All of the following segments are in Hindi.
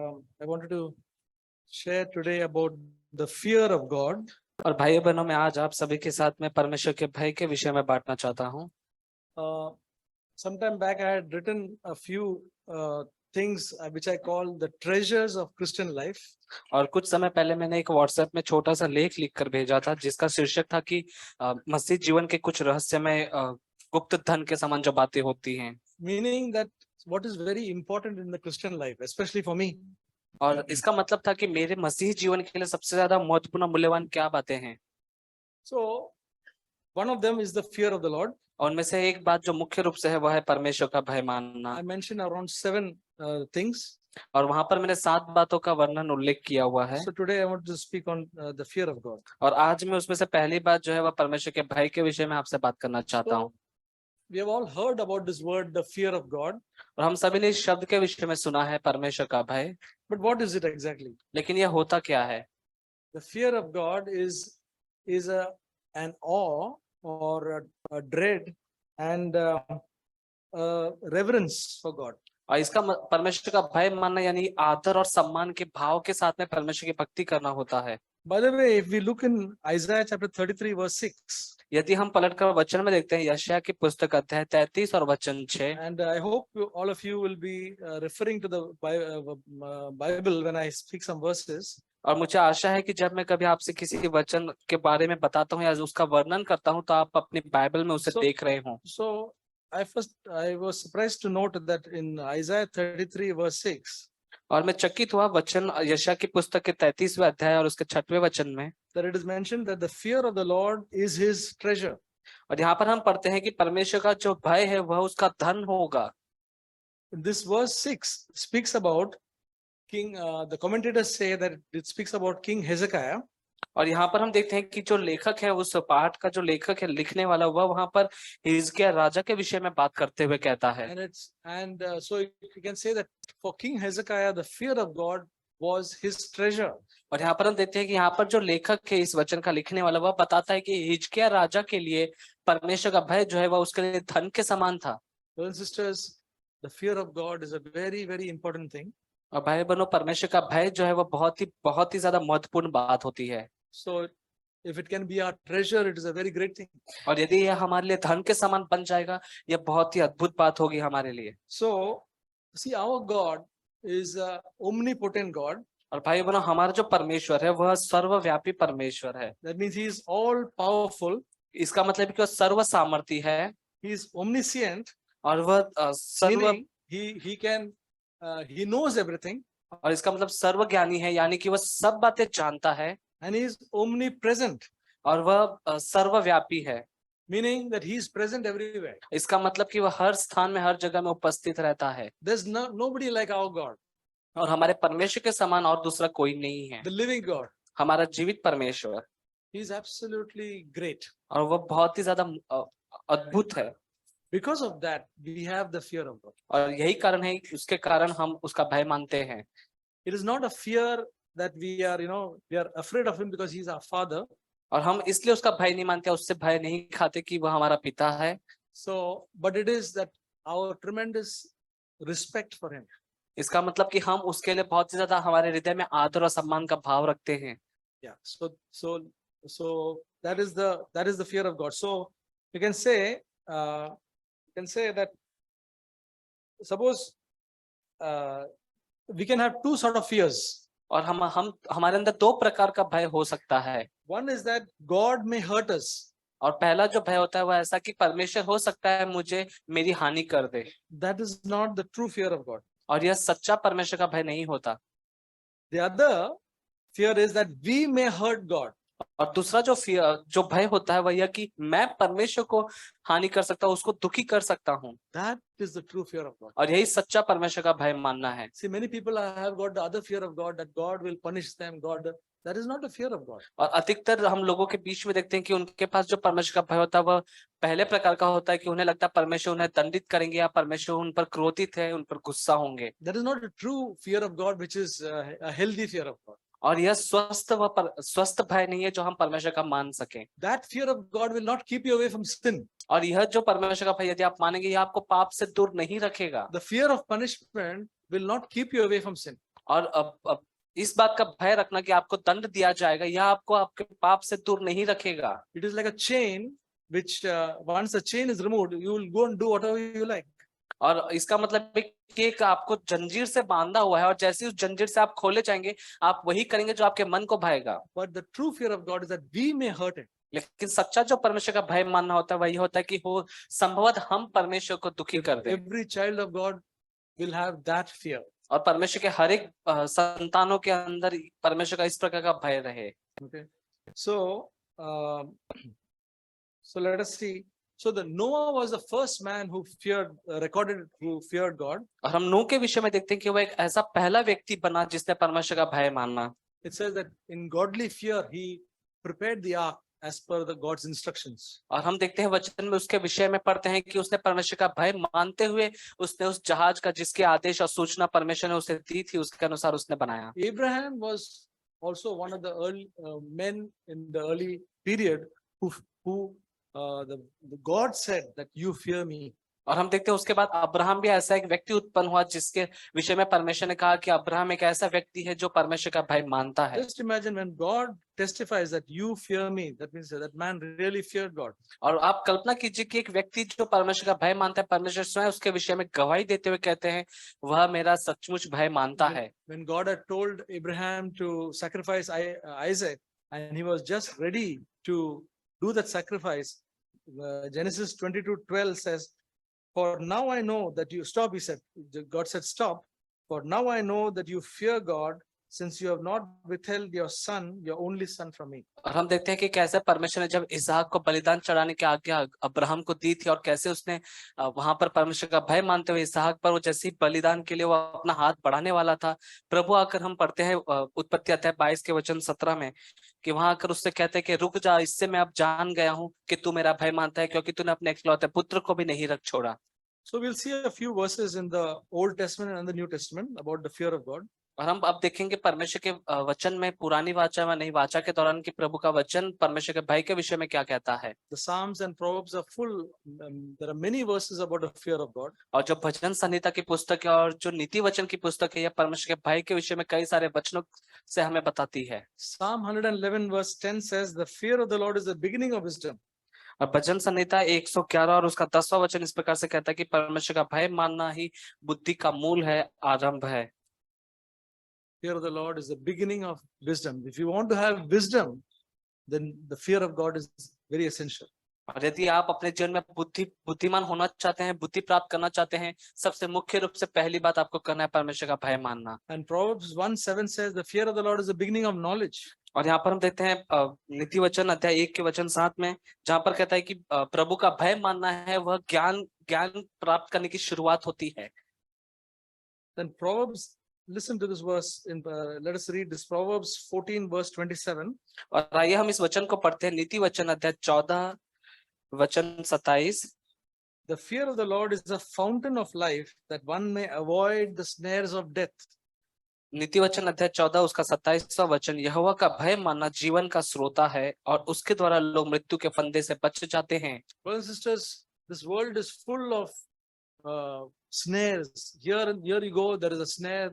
I wanted to share today about the fear of God. और भाई बहनों मैं आज आप सभी के साथ में परमेश्वर के भय के विषय में बांटना चाहता हूँ। Sometime back I had written a few things which I call the treasures of Christian life. और कुछ समय पहले मैंने एक व्हाट्सएप में छोटा सा लेख लिखकर भेजा था जिसका शीर्षक था कि मसीह जीवन के कुछ रहस्यमय गुप्त धन के समान जो बातें होती हैं। Meaning that what is very important in the Christian life, especially for me. और इसका मतलब था कि मेरे मसीही जीवन के लिए सबसे ज्यादा महत्वपूर्ण मूल्यवान क्या बातें हैं। So one of them is the fear of the Lord. और उनमें से एक बात जो मुख्य रूप से है वह है परमेश्वर का भय मानना। I mentioned around 7 things. और वहां पर मैंने 7 बातों का वर्णन उल्लेख किया हुआ है। So today I want to speak on the fear of God. और आज मैं उसमें से पहली बात जो है वह परमेश्वर के भय के विषय में आपसे बात करना चाहता हूँ। We have all heard about this word, the fear of God. और हम सभी ने इस शब्द के विषय में सुना है परमेश्वर का भय। But what is it exactly? लेकिन यह होता क्या है? The fear of God is an awe or a dread and a reverence for God. और इसका परमेश्वर का भय मानना यानी आदर और सम्मान के भाव के साथ में परमेश्वर की भक्ति करना होता है। By the way, if we look in Isaiah chapter 33 verse 6, यदि हम पलटकर वचन में देखते हैं यशायाह की पुस्तक अध्याय 33 और वचन 6, and I hope all of you will be referring to the Bible when I speak some verses. और मुझे आशा है कि जब मैं कभी आपसे किसी वचन के बारे में बताता हूँ या उसका वर्णन करता हूँ तो आप अपनी बाइबल में उसे देख रहे हो। So I was surprised to note that in Isaiah 33 verse 6, और मैं चकित हुआ वचन यशायाह की पुस्तक के 33वें अध्याय और उसके 6वें वचन में that it is mentioned that the fear of the Lord is his treasure. और यहाँ पर हम पढ़ते हैं कि परमेश्वर का जो भय है वह उसका धन होगा। This verse 6 speaks about King. The commentators say that it speaks about King Hezekiah. और यहाँ पर हम देखते हैं कि जो लेखक है उस पाठ का जो लेखक है लिखने वाला वह वहां पर हिजकिय्याह राजा के विषय में बात करते हुए कहता है। So you can say that for King Hezekiah the fear of God was his treasure. और यहाँ पर हम देखते हैं कि यहाँ पर जो लेखक है इस वचन का लिखने वाला वह बताता है कि हिजकिय्याह राजा के लिए परमेश्वर का भय जो है वह उसके लिए धन के समान था। Brothers and sisters, the fear of God is a very, very important thing. और भाई बहनों परमेश्वर का भय जो है वह बहुत ही ज्यादा महत्वपूर्ण बात होती है। So if it can be our treasure, it is a very great thing. और यदि यह हमारे लिए धन के समान बन जाएगा यह बहुत ही अद्भुत बात होगी हमारे लिए। So see, our God is a omnipotent God. और भाई बहनों हमारा जो परमेश्वर है वह सर्वव्यापी परमेश्वर है। That means he is all powerful. इसका मतलब है कि वह सर्व सामर्थी है। He is omniscient. और वह सर्व he knows everything. और इसका मतलब सर्वज्ञानी है यानी कि वह सब बातें जानता है। And he is omnipresent. और वह सर्वव्यापी है। Meaning that he is present everywhere. इसका मतलब कि वह हर स्थान में हर जगह में उपस्थित रहता है। There's nobody like our God. और हमारे परमेश्वर के समान और दूसरा कोई नहीं है। The living God. हमारा जीवित परमेश्वर। He is absolutely great. और वह बहुत ही ज्यादा अद्भुत है। Because of that, we have the fear of God. और यही कारण है उसके कारण हम उसका भय मानते हैं। It is not a fear that we are afraid of him because he is our father. और हम इसलिए उसका भय नहीं मानते उससे भय नहीं खाते कि वह हमारा पिता है। So, but it is that our tremendous respect for him. इसका मतलब कि हम उसके लिए बहुत ही ज्यादा हमारे हृदय में आदर और सम्मान का भाव रखते हैं। Yeah. So that is the fear of God. So you can say that suppose we can have two sort of fears. और हम हमारे अंदर 2 प्रकार का भय हो सकता है। One is that God may hurt us. और पहला जो भय होता है वह ऐसा कि परमेश्वर हो सकता है मुझे मेरी हानि कर दे। That is not the true fear of God. और यह सच्चा परमेश्वर का भय नहीं होता। The other fear is that we may hurt God. और दूसरा जो भय होता है वह यह कि मैं परमेश्वर को हानि कर सकता हूँ उसको दुखी कर सकता हूँ। That is the true fear of God. और यही सच्चा परमेश्वर का भय मानना है। See, many people have got the other fear of God, that God will punish them. That is not the fear of God. और अधिकतर हम लोगों के बीच में देखते हैं कि उनके पास जो परमेश्वर का भय होता है वह पहले प्रकार का होता है कि उन्हें लगता है परमेश्वर उन्हें दंडित करेंगे या परमेश्वर उन पर क्रोधित है उन पर गुस्सा होंगे। That is not a true fear of God, which is a healthy fear of God. और यह स्वस्थ भय नहीं है जो हम परमेश्वर का मान सकें। That fear of God will not keep you away from sin. और यह जो परमेश्वर का भय यदि आप मानेंगे यह आपको पाप से दूर नहीं रखेगा। The fear of punishment will not keep you away from sin. और अब इस बात का भय रखना कि आपको दंड दिया जाएगा, यह आपको आपके पाप से दूर नहीं रखेगा। It is like a chain which once the chain is removed, you will go and do whatever you like. और इसका मतलब है कि एक आपको जंजीर से बांधा हुआ है, और जैसे उस जंजीर से आप खोले जाएंगे, आप वही करेंगे जो आपके मन को भाएगा। But the true fear of God is that we may hurt it. लेकिन सच्चा जो परमेश्वर का भय मानना होता है वही होता है कि हो संभवतः हम परमेश्वर को दुखी कर दें। Every child of God will have that fear. और परमेश्वर के हर एक संतानों के अंदर परमेश्वर का इस प्रकार का भय रहे। Okay. So, so let us see. So the Noah was the first man who feared, recorded who feared God. और हम नूह के विषय में देखते हैं कि वह एक ऐसा पहला व्यक्ति बना जिसने परमेश्वर का भय माना। It says that in godly fear he prepared the ark as per the God's instructions. और हम देखते हैं वचन में उसके विषय में पढ़ते हैं कि उसने परमेश्वर का भय मानते हुए उसने उस जहाज का जिसके आदेश और सूचना परमेश्वर ने उसे दी थी उसके अनुसार उसने बनाया। Abraham was also one of the early men in the early period who the God said that you fear me. और हम देखते हैं उसके बाद अब्राहम भी ऐसा एक व्यक्ति उत्पन्न हुआ जिसके विषय में परमेश्वर ने कहा कि अब्राहम एक ऐसा व्यक्ति है जो परमेश्वर का भय मानता है। Just imagine when God testifies that you fear me, that means that man really feared God. और आप कल्पना कीजिए कि एक व्यक्ति जो परमेश्वर का भय मानता है, परमेश्वर स्वयं उसके विषय में गवाही देते हुए कहते हैं वह मेरा सचमुच भय मानता है। When God had told Abraham to sacrifice Isaac and he was just ready to do that sacrifice, Genesis 22:12 says, "For now I know that you stop," he said. God said, "Stop. For now I know that you fear God, since you have not withheld your son, your only son, from me." और हम देखते हैं कि कैसे परमेश्वर ने जब इसहाक को बलिदान चढ़ाने की आज्ञा अब्राहम को दी थी और कैसे उसने वहां पर परमेश्वर का भय मानते हुए इसहाक पर वो जैसे ही बलिदान के लिए वो अपना हाथ बढ़ाने वाला था, प्रभु आकर हम पढ़ते हैं उत्पत्ति अध्याय 22 के वचन 17 में कि वहां आकर उससे कहते हैं कि रुक जा, इससे मैं अब जान गया हूं कि तू मेरा भय मानता है, क्योंकि तूने अपने इकलौते पुत्र को भी नहीं रख छोड़ा। So we'll see a few verses in the Old Testament and the New Testament about the fear of God. और हम अब देखेंगे परमेश्वर के वचन में पुरानी वाचा में नई वाचा के दौरान कि प्रभु का वचन परमेश्वर के भय के विषय में क्या कहता है। The Psalms and Proverbs are full. There are many verses about the fear of God. और जो भजन संहिता की पुस्तक है और जो नीति वचन की पुस्तक है, यह परमेश्वर के भय के विषय में कई सारे वचनों से हमें बताती है। Psalm 111 verse 10 says, "The fear of the Lord is the beginning of wisdom." और भजन संहिता 111 और उसका 10वां वचन इस प्रकार से कहता है कि परमेश्वर का भय मानना ही बुद्धि का मूल है, आरंभ है। Fear of the Lord is the beginning of wisdom. If you want to have wisdom, then the fear of God is very essential. और यदि आप अपने जीवन में बुद्धिमान होना चाहते हैं, बुद्धि प्राप्त करना चाहते हैं, सबसे मुख्य रूप से पहली बात आपको करना है परमेश्वर का भय मानना। And Proverbs 1:7 says, "The fear of the Lord is the beginning of knowledge." और यहाँ पर हम देखते हैं नीति वचन अध्याय 1 के वचन 7 में, जहाँ पर कहता है कि प्रभु का भय मानना है वह ज्ञान प्राप्त करने की शुरुआत होती है। Then Proverbs, listen to this verse. Let us read this. Proverbs 14 verse 27. और आइए हम इस वचन को पढ़ते हैं। नीति वचन अध्याय 14 वचन 27। The fear of the Lord is a fountain of life, that one may avoid the snares of death. नीति वचन अध्याय 14 उसका 27वां वचन, यहोवा का भय मानना जीवन का स्रोता है और उसके द्वारा लोग मृत्यु के फंदे से बच जाते हैं। Brothers and sisters, this world is full of snares. Here you go, there is a snare.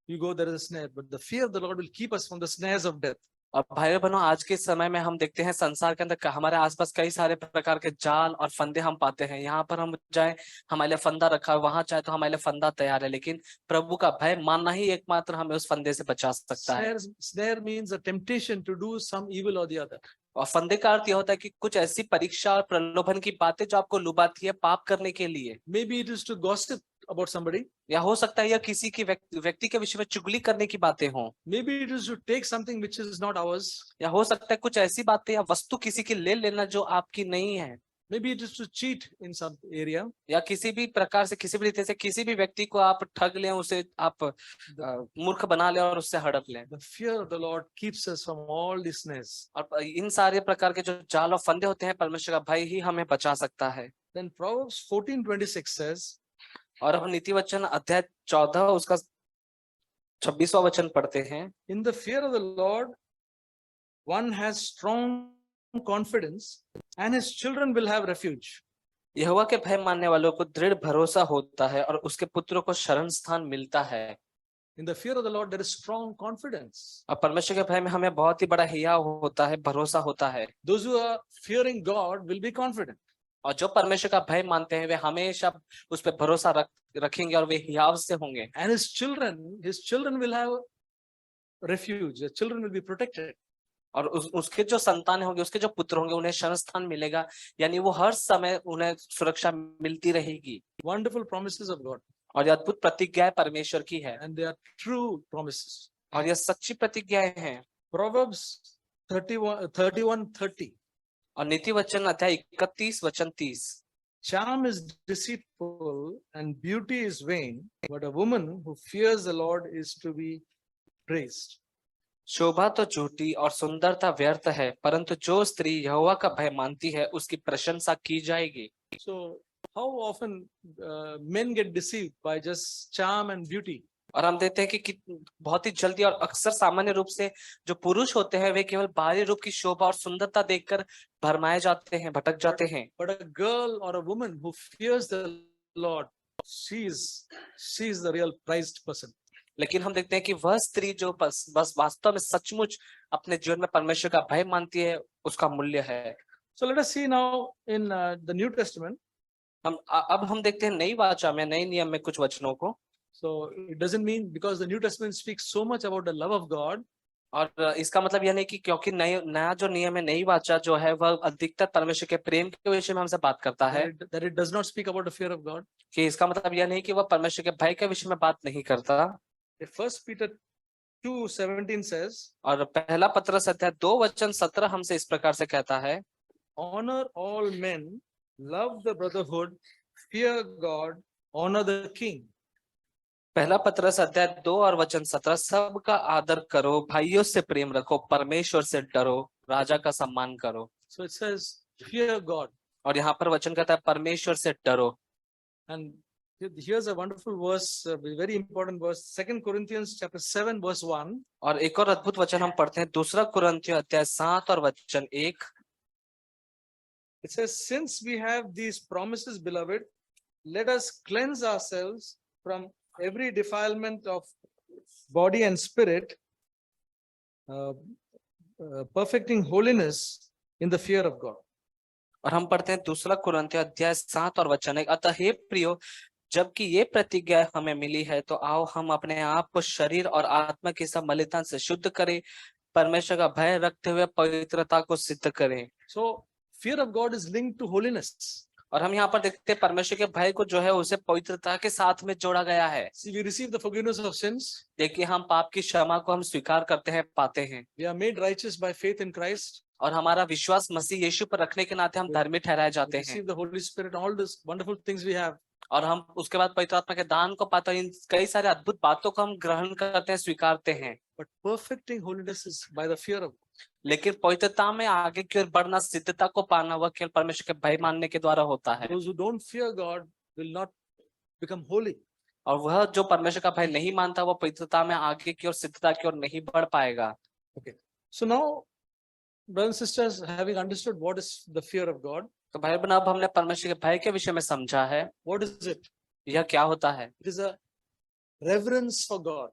You go, there is a snare. But the fear of the Lord will keep us from the snares of death. और भाई बहनों, आज के समय में हम देखते हैं संसार के अंदर हमारे आसपास कई सारे प्रकार के जाल और फंदे हम पाते हैं। यहाँ पर हम जाए हमारे लिए फंदा रखा है, वहां चाहे तो हमारे लिए फंदा तैयार है, लेकिन प्रभु का भय मानना ही एकमात्र हमें उस फंदे से बचा सकता है। Snare means a temptation to do some evil or the other. और फंदे का अर्थ यह होता है कि कुछ ऐसी परीक्षा और प्रलोभन की बातें जो आपको लुभाती है पाप करने के लिए। Maybe it is to gossip about somebody. या हो सकता है यह किसी की व्यक्ति के विषय में चुगली करने की बातें हों। Maybe it is to take something which is not ours. या हो सकता है कुछ ऐसी बातें या वस्तु किसी की ले लेना जो आपकी नहीं है। Maybe it is to cheat in some area. या किसी भी प्रकार से किसी भी रीति से किसी भी व्यक्ति को आप ठग लें, उसे आप मूर्ख बना लें और उससे हड़प लें। The fear of the Lord keeps us from all these snares. और इन सारे प्रकार के जो जाल और फंदे होते हैं, परमेश्वर का भय ही हमें बचा सकता है। Then Proverbs 14:26 says, और हम नीति वचन अध्याय 14 उसका 26वां वचन पढ़ते हैं। "In the fear of the Lord, one has strong confidence, and his children will have refuge." यहोवा के भय मानने वालों को दृढ़ भरोसा होता है और उसके पुत्रों को शरण स्थान मिलता है। In the fear of the Lord, there is strong confidence. और परमेश्वर के भय में हमें बहुत ही बड़ा हियाव होता है, भरोसा होता है। Those who are fearing God will be confident. और जो परमेश्वर का भय मानते हैं वे हमेशा उस पर भरोसा रखेंगे और वे हियाव से होंगे। And his children will have refuge. The children will be protected. और उसके जो संतान होंगे, उसके जो पुत्र होंगे, उन्हें शरण स्थान मिलेगा, यानी वो हर समय उन्हें सुरक्षा मिलती रहेगी। Wonderful promises of God. और ये अद्भुत प्रतिज्ञाएं परमेश्वर की है And they are true promises. और ये सच्ची प्रतिज्ञाएं हैं। Proverbs 31:30. और नीति वचन अध्याय 31 वचन 30। Charm is deceitful and beauty is vain, but a woman who fears the Lord is to be praised. शोभा तो झूठी और सुंदरता व्यर्थ है, परंतु जो स्त्री यहोवा का भय मानती है उसकी प्रशंसा की जाएगी। So how often men get deceived by just charm and beauty? और हम देखते हैं कि बहुत ही जल्दी और अक्सर सामान्य रूप से जो पुरुष होते हैं वे केवल बाहरी रूप की शोभा और सुंदरता देखकर भरमाए जाते हैं, भटक जाते हैं। But a girl or a woman who fears the Lord, she is the real prized person. लेकिन हम देखते हैं कि वह स्त्री जो बस वास्तव में सचमुच अपने जीवन में परमेश्वर का भय मानती है, उसका मूल्य है। So let us see now in the New Testament. अब हम देखते हैं नई वाचा में, नए नियम में कुछ वचनों को। So it doesn't mean because the New Testament speaks so much about the love of God. और इसका मतलब यह नहीं कि क्योंकि नया जो नियम है, नई वाचा जो है वह अधिकतर परमेश्वर के प्रेम के विषय में हमसे बात करता है, That it does not speak about the fear of God. कि इसका मतलब यह नहीं कि वह परमेश्वर के भय के विषय में बात नहीं करता। First Peter 2:17 says, और पहला पत्रस अध्याय 2 वचन 17 हमसे इस प्रकार से कहता है, honor all men, love the brotherhood, fear God, honor the king. पहला पत्रस अध्याय 2 और वचन 17, सबका आदर करो, भाइयों से प्रेम रखो, परमेश्वर से डरो, राजा का सम्मान करो। So it says fear God. और यहाँ पर वचन कहता है परमेश्वर से डरो। And here's a wonderful verse, a very important verse, 2 Corinthians chapter 7 verse 1. और एक और अद्भुत वचन हम पढ़ते हैं 2 कुरिन्थियों अध्याय 7 और वचन 1। It says, since we have these promises, beloved, let us cleanse ourselves from every defilement of body and spirit, perfecting holiness in the fear of God. और हम पढ़ते हैं 2 कुरिन्थियों अध्याय 7 और वचन 1, अतः हे प्रियो, जबकि ये प्रतिज्ञा हमें मिली है तो आओ हम अपने आप को शरीर और आत्मा की सब मलिनता से शुद्ध करें, परमेश्वर का भय रखते हुए पवित्रता को सिद्ध करें। So fear of God is linked to holiness. और हम यहाँ पर देखते हैं परमेश्वर के भय को जो है उसे पवित्रता के साथ में जोड़ा गया है। See, we receive the forgiveness of sins. देखिए हम पाप की क्षमा को हम स्वीकार करते हैं, पाते हैं। We are made righteous by faith in Christ. और हमारा विश्वास मसीह यीशु पर रखने के नाते हम धर्मी ठहराए We जाते हैं। receive the Holy Spirit, all these wonderful things we have. और हम उसके बाद पवित्र आत्मा के दान को पाते हैं, इन कई सारे अद्भुत बातों को हम ग्रहण करते हैं, स्वीकारते हैं। But perfecting holiness is by the fear of God. लेकिन पवित्रता में आगे की ओर बढ़ना, सिद्धता को पाना, वह केवल परमेश्वर के भय मानने के द्वारा होता है। Those who don't fear God will not become holy. और वह जो परमेश्वर का भय नहीं मानता, वो पवित्रता में आगे की ओर, सिद्धता की ओर नहीं बढ़ पाएगा। Okay. So now, brothers and sisters, having understood what is the fear of God, तो भाई बहन, अब हमने परमेश्वर के भय के विषय में समझा है। what is it? यह क्या होता है? It is a reverence for God.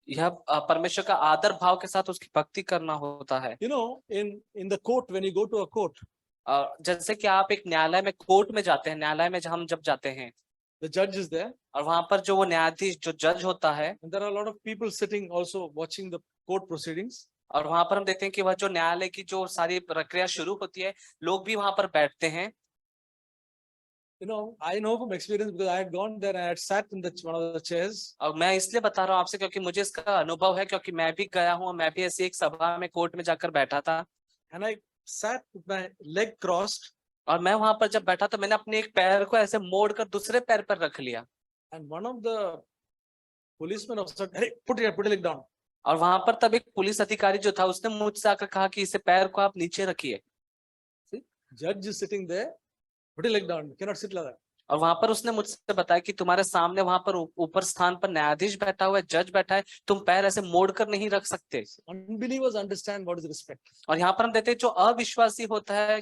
यह परमेश्वर का आदर भाव के साथ उसकी भक्ति करना होता है। You know, in the court, when you go to a court, जैसे कि आप एक न्यायालय में, कोर्ट में जाते हैं, न्यायालय में हम जब जाते हैं, the judge is there, और वहां पर जो वो न्यायाधीश, जो जज होता है, and there are a lot of people sitting also watching the court proceedings. और वहां पर हम देखते हैं कि वह जो न्यायालय की जो सारी प्रक्रिया शुरू होती है, लोग भी वहां पर बैठते हैं। You know, I know from experience because I had gone there and I had sat in one of the chairs. और मैं इसलिए बता रहा हूँ आपसे क्योंकि मुझे इसका अनुभव है, क्योंकि मैं भी गया हूँ, मैं भी ऐसी एक सभा में, कोर्ट में जाकर बैठा था। And I sat with my leg crossed. और मैं वहां पर जब बैठा तो मैंने अपने एक पैर को ऐसे मोड़ कर दूसरे पैर पर रख लिया। And one of the policemen said, "Hey, put your leg down." और वहां पर तब एक पुलिस अधिकारी जो था, उसने मुझसे आकर कहा कि इसे पैर को आप नीचे रखिए। See, judge is sitting there, put your leg down. You cannot sit like that. और वहां पर उसने मुझसे बताया कि तुम्हारे सामने वहां पर ऊपर स्थान पर न्यायाधीश बैठा हुआ है, जज बैठा है, तुम पैर ऐसे मोड़ कर नहीं रख सकते। Unbelievers understand what is respect. और यहाँ पर हम देखते हैं जो अविश्वासी होता है,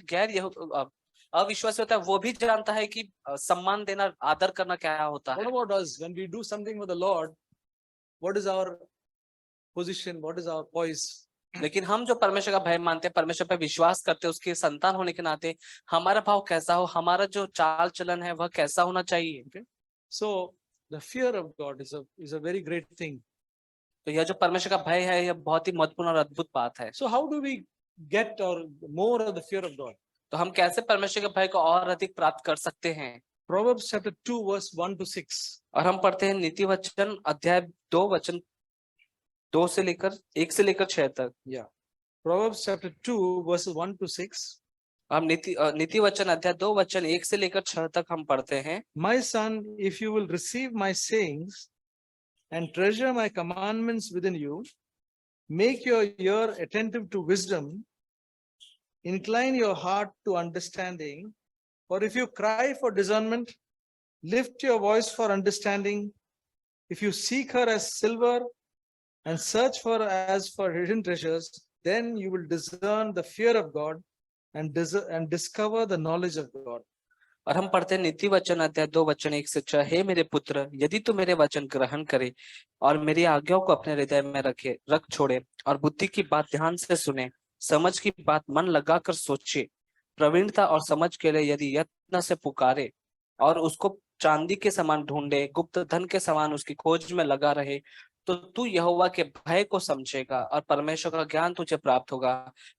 अविश्वासी होता है, वो भी जानता है कि सम्मान देना, आदर करना क्या होता है। What about us when we do something for the Lord? what is our position, what is our poise. लेकिन हम जो परमेश्वर का भय मानते हैं, परमेश्वर पे विश्वास करते हैं, उसके संतान होने के नाते हमारा भाव कैसा हो, हमारा जो चाल चलन है वह कैसा होना चाहिए। So the fear of God is a very great thing. तो यह जो परमेश्वर का भय है, यह बहुत ही महत्वपूर्ण और अद्भुत बात है। So how do we get or more of the fear of God? तो हम कैसे परमेश्वर के भय को और अधिक प्राप्त कर सकते हैं? Proverbs chapter 2 verse 1 to 6. और हम पढ़ते हैं नीति वचन अध्याय 2 वचन 1 से लेकर 6 तक। Proverbs chapter 2 verses 1 to 6. हम नीति वचन अध्याय 2 वचन 1 से लेकर 6 तक हम पढ़ते हैं। My son, if you will receive my sayings and treasure my commandments within you, make your ear attentive to wisdom, incline your heart to understanding. For if you cry for discernment, lift your voice for understanding. If you seek her as silver and search for her as for hidden treasures, then you will discern the fear of God and discover the knowledge of God. और हम पढ़ते हैं नीति वचन अध्याय 2 वचन 1 से 6। हे मेरे पुत्र, यदि तू मेरे वचन ग्रहण करे और मेरी आज्ञाओं को अपने हृदय में रख छोड़े और बुद्धि की बात ध्यान से सुने, समझ की बात मन लगाकर सोचे, प्रवीणता और समझ के लिए यदि यत्न से पुकारे और उसको चांदी के समान ढूंढे, गुप्त धन के समान उसकी खोज में लगा रहे, तो तू यहोवा के भय को समझेगा और परमेश्वर का ज्ञान तुझे प्राप्त होगा,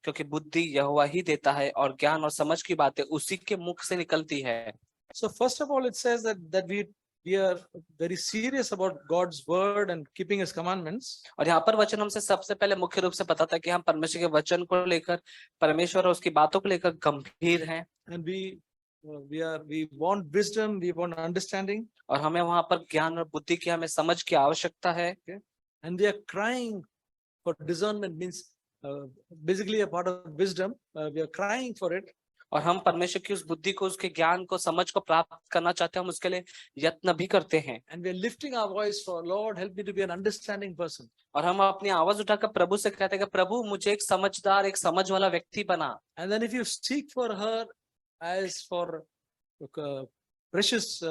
क्योंकि बुद्धि यहोवा ही देता है और ज्ञान और समझ की बातें उसी के मुख से निकलती है। So first of all, it says that we are very serious about God's word and keeping His commandments. और यहाँ पर वचन हमसे सबसे पहले मुख्य रूप से बताता है कि हम परमेश्वर के वचन को लेकर, परमेश्वर और उसकी बातों को लेकर गंभीर हैं। And we want wisdom, we want understanding. और हमें वहां पर ज्ञान और बुद्धि की, हमें समझ की आवश्यकता है। And we are crying for discernment, means basically a part of wisdom. We are crying for it. और हम परमेश्वर की उस बुद्धि को, उसके ज्ञान को, समझ को प्राप्त करना चाहते हैं, हम उसके लिए यत्न भी करते हैं। And we are lifting our voice for, Lord, help me to be an understanding person. और हम अपनी आवाज उठाकर प्रभु से कहते हैं कि प्रभु मुझे एक समझदार, एक समझ वाला व्यक्ति बना। And then if you seek for her as for precious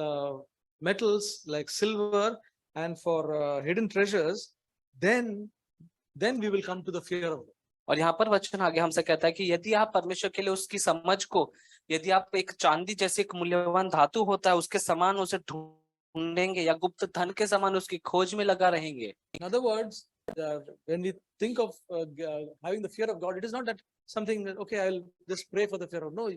metals like silver and for hidden treasures, then we will come to the fear of God. और यहाँ पर वचन आगे हमसे कहता है कि यदि आप परमेश्वर के लिए उसकी समझ को, यदि आप एक चांदी जैसे एक मूल्यवान धातु होता है उसके समान उसे ढूंढेंगे या गुप्त धन के समान उसकी खोज में लगा रहेंगे। In other words, when we think of having the fear of God, it is not that something that, okay, I'll just pray for the fear of. No,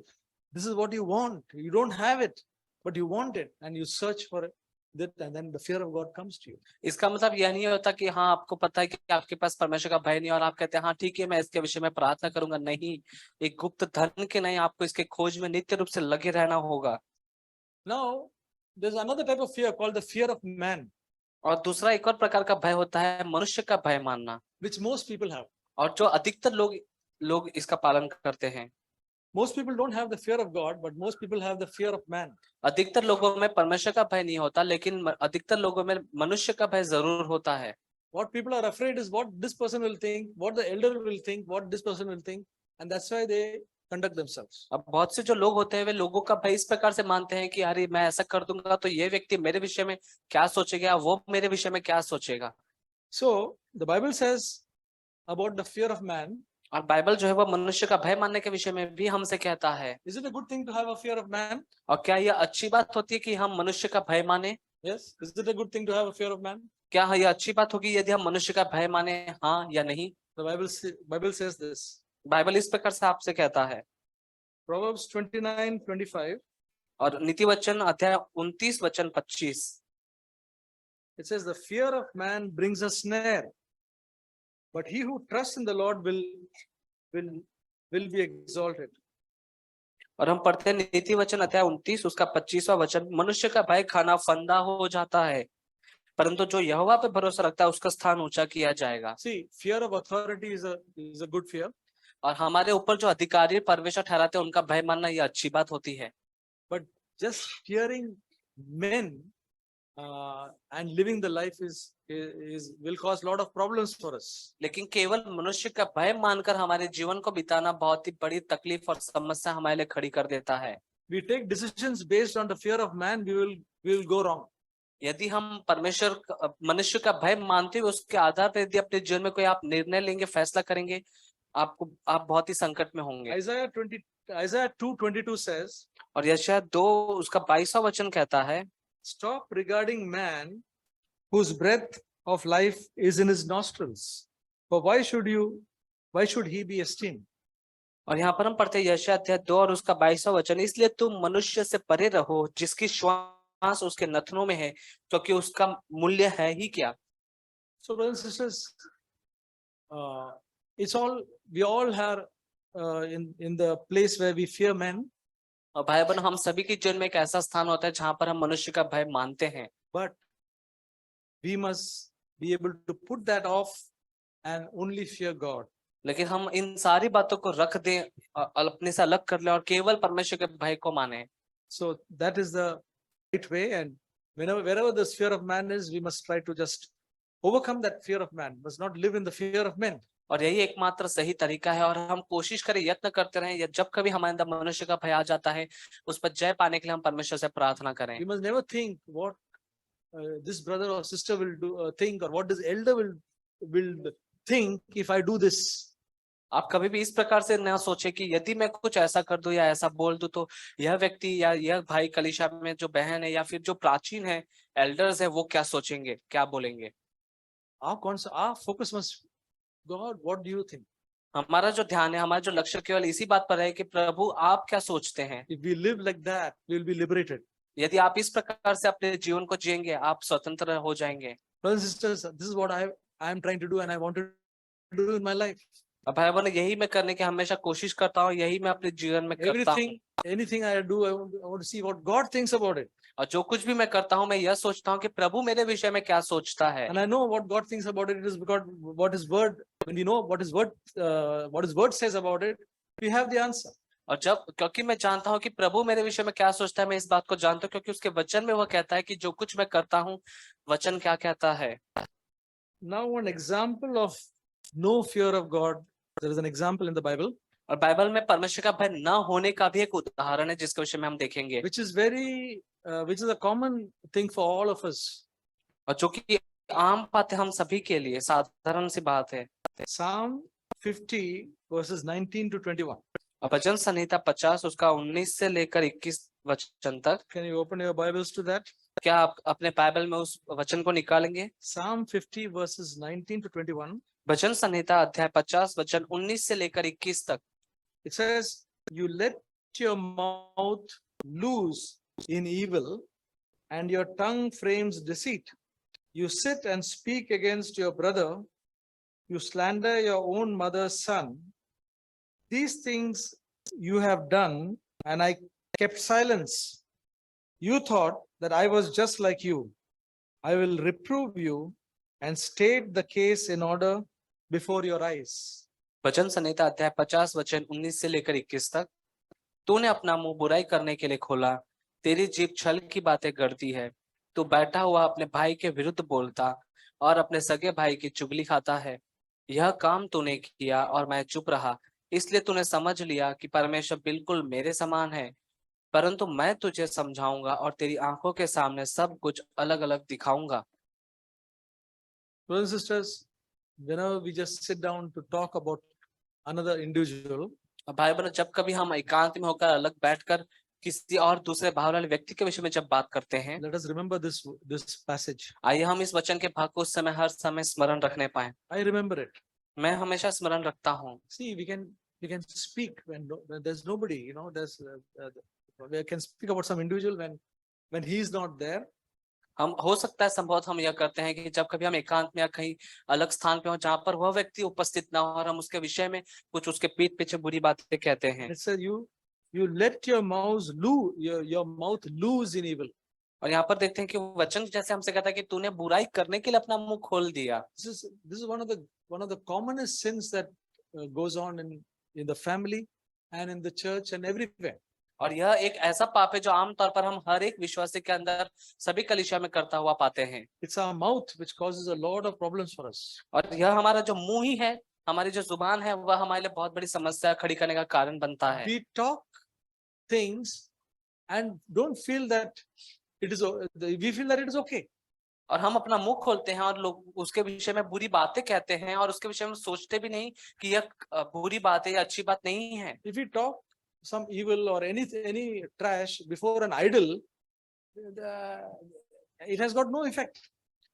this is what you want. You don't have it, but you want it, and you search for it, and then the fear of God comes to you. इसका मतलब यह नहीं होता कि हाँ आपको पता है कि आपके पास परमेश्वर का भय नहीं और आप कहते हैं हाँ ठीक है मैं इसके विषय में प्रार्थना करूंगा। नहीं, एक गुप्त धन के नहीं, आपको इसके खोज में नित्य रूप से लगे रहना होगा। Now, there's another type of fear called the fear of man. और दूसरा एक और प्रकार का भय होता है मनुष्य का भय मानना, which most people have. और जो अधिकतर लोग इसका पालन करते हैं। Most people don't have the fear of God, but most people have the fear of man. अधिकतर लोगों में परमेश्वर का भय नहीं होता, लेकिन अधिकतर लोगों में मनुष्य का भय जरूर होता है। What people are afraid is what this person will think, what the elder will think, what this person will think, and that's why they conduct themselves. अब बहुत से जो लोग होते हैं वे लोगों का भय इस प्रकार से मानते हैं कि अरे मैं ऐसा कर दूंगा तो ये व्यक्ति मेरे विषय में क्या सोचेगा, वो मेरे विषय में क्या सोचेगा। So the Bible says about the fear of man. और बाइबल जो है वो मनुष्य का भय मानने के विषय में भी हमसे कहता है। Is it a good thing to have a fear of man? और क्या यह अच्छी बात होती है कि हम मनुष्य का भय माने? Yes. Is it a good thing to have a fear of man? क्या यह अच्छी बात होगी यदि हम मनुष्य का भय माने, हाँ या नहीं? The Bible says this. Bible इस प्रकार से आपसे कहता है। Proverbs 29:25. और नीति वचन अध्याय 29 वचन 25। It says the fear of man brings a snare, but he who trusts in the Lord will be exalted. और हम पढ़ते हैं नीति वचन अध्याय 29 उसका 25वां वचन, मनुष्य का भय खाना फंदा हो जाता है, परंतु जो यहोवा पे भरोसा रखता है उसका स्थान ऊंचा किया जाएगा। See, fear of authority is a good fear. और हमारे ऊपर जो अधिकारी परमेश्वर ठहराते हैं उनका भय मानना यह अच्छी बात होती है। But just fearing men and living the life will cause a lot of problems for us. लेकिन केवल मनुष्य का भय मानकर हमारे जीवन को बिताना बहुत ही बड़ी तकलीफ और समस्या हमारे लिए खड़ी कर देता है। We take decisions based on the fear of man, we will go wrong. यदि हम मनुष्य का भय मानते हुए उसके आधार पर यदि अपने जीवन में कोई आप निर्णय लेंगे, फैसला करेंगे, आप बहुत ही संकट में होंगे। Isaiah 2:22 says, और यशायाह 2 उसका 22वां वचन कहता है, stop regarding man whose breath of life is in his nostrils. For why should he be esteemed? और यहाँ पर हम पढ़ते हैं यशायाह अध्याय 2 और उसका 22वां वचन, इसलिए तुम मनुष्य से परे रहो जिसकी श्वास उसके नथनों में है, क्योंकि उसका मूल्य है ही क्या। So, brothers and sisters, we all are in the place where we fear men, और भाई बहन, हम सभी के जीवन में एक ऐसा स्थान होता है जहां पर हम मनुष्य का भय मानते हैं, but we must be able to put that off and only fear God. लेकिन हम इन सारी बातों को रख दें, अपने से अलग कर लें और केवल परमेश्वर के भय को माने। So that is the right way, and wherever this fear of man is, we must try to just overcome that fear of man. Must not live in the fear of men. और यही एकमात्र सही तरीका है, और हम कोशिश करें, यत्न करते रहें, या जब कभी हमारे अंदर मनुष्य का भय आ जाता है उस पर जय पाने के लिए हम परमेश्वर से प्रार्थना करें। We must never think what this brother or sister will do, think, or what this elder will think if I do this. आप कभी भी इस प्रकार से ना सोचे कि यदि मैं कुछ ऐसा कर दूं या ऐसा बोल दूं तो यह व्यक्ति या यह भाई कलीसिया में जो बहन है या फिर जो प्राचीन है, एल्डर्स है, वो क्या सोचेंगे, क्या बोलेंगे। Our focus must, God, what do you think? हमारा जो ध्यान है, हमारा जो लक्ष्य केवल इसी बात पर है कि प्रभु आप क्या सोचते हैं। If we live like that, we will be liberated. यदि आप इस प्रकार से अपने जीवन को जिएंगे, आप स्वतंत्र हो जाएंगे। Brothers and sisters, this is what I am trying to do and I want to do in my life. अब भाई बहन, यही मैं करने की हमेशा कोशिश करता हूँ, यही मैं अपने जीवन में करता हूँ। Anything I do, I want to see what God thinks about it. और जो कुछ भी मैं करता हूँ, मैं यह सोचता हूँ कि प्रभु मेरे विषय में क्या सोचता है। And I know what God thinks about it. It is because what His word, when we know what His word says about it, we have the answer. और क्योंकि मैं जानता हूँ कि प्रभु मेरे विषय में क्या सोचता है, मैं इस बात को जानता हूँ क्योंकि उसके वचन में वह कहता है कि जो कुछ मैं करता हूँ, वचन क्या कहता है। Now, one example of no fear of God. There is an example in the Bible. और बाइबल में परमेश्वर का भय न होने का भी एक उदाहरण है जिसके विषय में हम देखेंगे, which is a common thing for all of us. और जो कि आम बात है हम सभी के लिए, साधारण सी बात है। Psalm 50 verses 19 to 21. भजन संहिता 50 उसका 19 से लेकर 21 वचन तक। Can you open your Bibles to that? क्या आप अपने बाइबल में उस वचन को निकालेंगे? Psalm 50 verses 19 to 21. भजन संहिता अध्याय 50 वचन 19 से लेकर 21 तक। It says, you let your mouth loose in evil and your tongue frames deceit. You sit and speak against your brother. You slander your own mother's son. These things you have done, and I kept silence. You thought that I was just like you. I will reprove you and state the case in order before your eyes. भजन संहिता अध्याय 50 वचन 19 से लेकर 21 तक। तूने अपना मुंह बुराई करने के लिए खोला, तेरी जीभ छल की बातें गढ़ती है। तू बैठा हुआ अपने भाई के विरुद्ध बोलता और अपने सगे भाई की चुगली खाता है। यह काम तूने किया और मैं चुप रहा, इसलिए तूने समझ लिया कि परमेश्वर बिल्कुल मेरे समान है। परंतु मैं तुझे समझाऊंगा और तेरी आंखों के सामने सब कुछ अलग अलग दिखाऊंगा। Brothers and sisters, whenever we just sit down to talk about another individual, भाई बहनों, जब कभी हम एकांत में होकर अलग बैठकर किसी और दूसरे भाव वाले व्यक्ति के विषय में जब बात करते हैं, let us remember this passage. आइए हम इस वचन के भाग को उस समय हर समय स्मरण रखने पाए। I remember it. मैं हमेशा स्मरण रखता हूँ। See, we can speak when there's nobody, we can speak about some individual when he is not there. हम हो सकता है संभवतः हम यह करते हैं कि जब कभी हम एकांत में या कहीं अलग स्थान पे हो जहाँ पर वह व्यक्ति उपस्थित ना हो और हम उसके विषय में कुछ उसके पीठ पीछे बुरी बातें कहते हैं। It says you let your mouth loose in evil. और यहाँ पर देखते हैं कि वचन जैसे हमसे कहता है कि तूने बुराई करने के लिए अपना मुंह खोल दिया। This is one of the commonest sins that goes on in the family and in the church and everywhere. और यह एक ऐसा पाप है जो आमतौर पर हम हर एक विश्वासी के अंदर सभी कलीसिया में करता हुआ पाते हैं। It's our mouth which causes a lot of problems for us. और यह हमारा जो मुंह ही है, हमारी जो जुबान है, वह हमारे लिए बहुत बड़ी समस्या खड़ी करने का कारण बनता है। We talk things and don't feel that it is, we feel that it is okay. और हम अपना मुंह खोलते हैं और लोग उसके विषय में बुरी बातें कहते हैं और उसके विषय में सोचते भी नहीं कि यह बुरी बात है या अच्छी बात नहीं है। If we talk some evil or any trash before an idol, it has got no effect.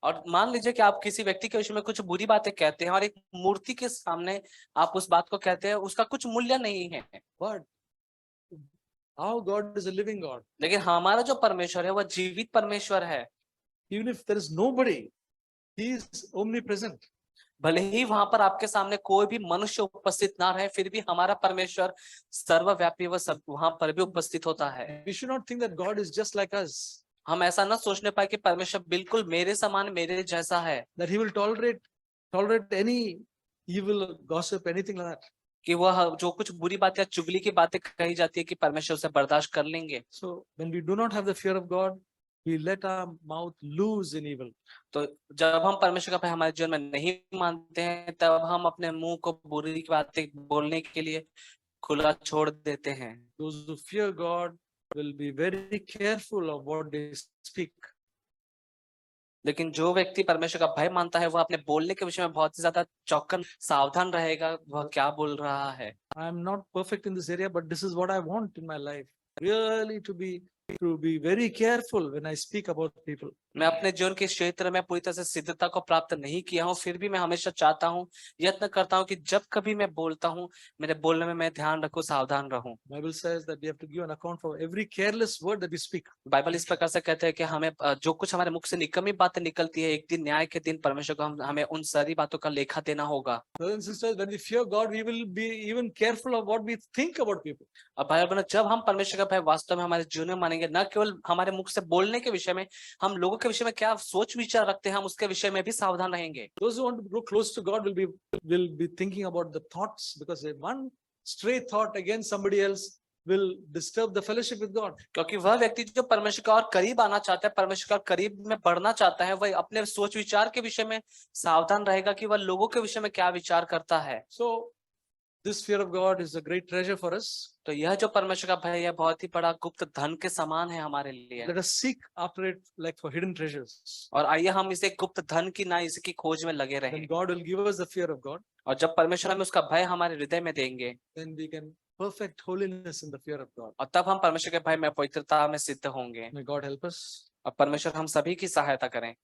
और मान लीजिए कि आप किसी व्यक्ति के विषय में कुछ बुरी बातें कहते हैं और एक मूर्ति के सामने आप उस बात को कहते हैं, उसका कुछ मूल्य नहीं है। But our God is a living God. लेकिन हमारा जो परमेश्वर है वह जीवित परमेश्वर है। Even if there is nobody, He is omnipresent. भले ही वहां पर आपके सामने कोई भी मनुष्य उपस्थित ना रहे, फिर भी हमारा परमेश्वर सर्वव्यापी व सब वहां पर भी उपस्थित होता है। We should not think that God is just like us, हम ऐसा न सोचने पाए कि परमेश्वर बिल्कुल मेरे समान मेरे जैसा है, that He will tolerate any evil, gossip, anything like that. कि वह जो कुछ बुरी बातें या चुगली की बातें कही जाती है कि परमेश्वर उसे बर्दाश्त कर लेंगे। So when we do not have the fear of God, we let our mouth loose in evil. तो जब हम परमेश्वर का भय हमारे जीवन में नहीं मानते हैं, तब हम अपने मुंह को बुरी बातें बोलने के लिए खुला छोड़ देते हैं। Those who fear God will be very careful of what they speak. लेकिन जो व्यक्ति परमेश्वर का भय मानता है वह अपने बोलने के विषय में बहुत ही ज्यादा चौकन सावधान रहेगा, वह क्या बोल रहा है। I am not perfect in this area, but this is what I want in my life. Really to be very careful when I speak about people. मैं अपने जीवन के क्षेत्र में पूरी तरह से सिद्धता को प्राप्त नहीं किया हूँ, फिर भी मैं हमेशा चाहता हूँ, यत्न करता हूँ कि जब कभी मैं बोलता हूँ, मेरे बोलने में मैं ध्यान रखूं, सावधान रहूं। Bible says that we have to give an account for every careless word that we speak. Bible इस प्रकार से कहते हैं कि हमें जो कुछ हमारे मुख से निकम्मी बातें निकलती है, एक दिन न्याय के दिन परमेश्वर को हमें उन सारी बातों का लेखा देना होगा। Brothers and sisters, when we fear God, we will be even careful of what we think about people. अब भाई बहनों, जब हम परमेश्वर का भय वास्तव में हमारे जीवन में मानेंगे, न केवल हमारे मुख से बोलने के विषय में, हम लोगों के विषय में क्या सोच विचार रखते हैं, हम उसके विषय में भी सावधान रहेंगे। Those who want to grow close to God will be thinking about the thoughts, because one stray thought against somebody else will disturb the fellowship with God. क्योंकि वह व्यक्ति जो परमेश्वर का और करीब आना चाहता है, परमेश्वर का करीब में बढ़ना चाहता है, वह अपने सोच विचार के विषय में सावधान रहेगा कि वह लोगों के विषय में क्या विचार करता है। So this fear of God is a great treasure for us. तो यह जो परमेश्वर का भय है बहुत ही बड़ा गुप्त धन के समान है हमारे लिए। Let us seek after it like for hidden treasures. और आइए हम इसे गुप्त धन की ना इसकी खोज में लगे रहें। Then God will give us the fear of God. और जब परमेश्वर हमें उसका भय हमारे हृदय में देंगे, Then we can perfect holiness in the fear of God. और तब हम परमेश्वर के भय में पवित्रता में सिद्ध होंगे। May God help us. और परमेश्वर हम सभी की सहायता करें।